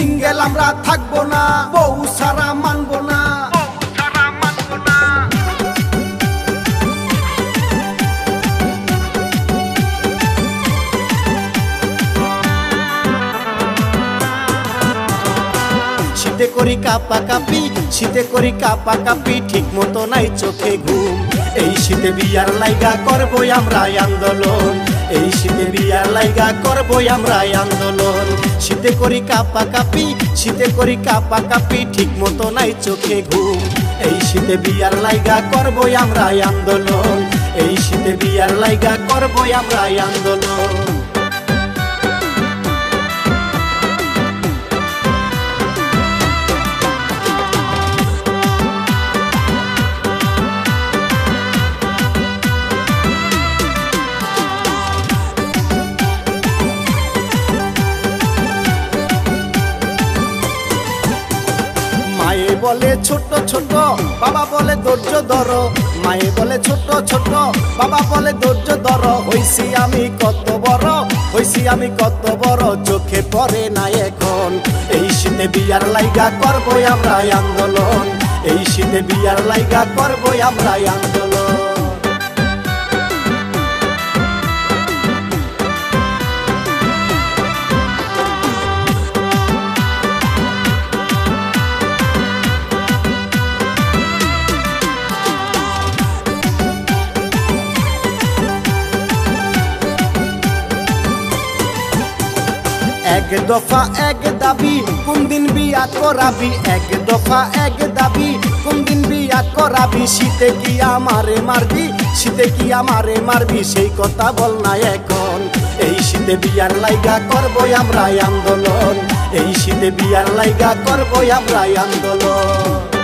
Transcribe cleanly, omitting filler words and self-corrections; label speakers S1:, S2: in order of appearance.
S1: Single আমরা থাকবো না, বউ ছাড়া মানবো না। শীতে করি কাপা কাপি, শীতে করি কাপা কাপি, ঠিক মতো নাই চোখে ঘুম। এই শীতে বিয়ার লাইগা করবই আমরা আন্দোলন, এই শীতে বিয়ার লাইগা করবই আমরা আন্দোলন। শীতে করি কাপা কাপি, শীতে করি কাপা কাপি, ঠিক মতো নাই চোখে ঘুম। এই শীতে বিয়ার লাইগা করবই আমরা আন্দোলন, এই শীতে বিয়ার লাইগা করবই আমরা আন্দোলন। মায়ে বলে ছোট ছোট, বাবা বলে ধৈর্য ধরো। মায়ে বলে ছোট ছোট, বাবা বলে ধৈর্য ধরো। হইছি আমি কত বড়, হইছি আমি কত বড়, চোখে পড়ে না এখন। এই শীতে বিয়ার লাইগা করবই আমরা আন্দোলন, এই শীতে বিয়ার লাইগা করবই আমরা আন্দোলন। এক দফা এক দাবি, কোন দিন বিয়া করাবি? এক দফা এক দাবি, কোন দিন বিয়া করাবি? শীতে কি আমারে মারবি, শীতে কি আমারে মারবি? সেই কথা বল না এখন। এই শীতে বিয়ার লাইগা করবই আমরা আন্দোলন, এই শীতে বিয়ার লাইগা করবই আমরা আন্দোলন।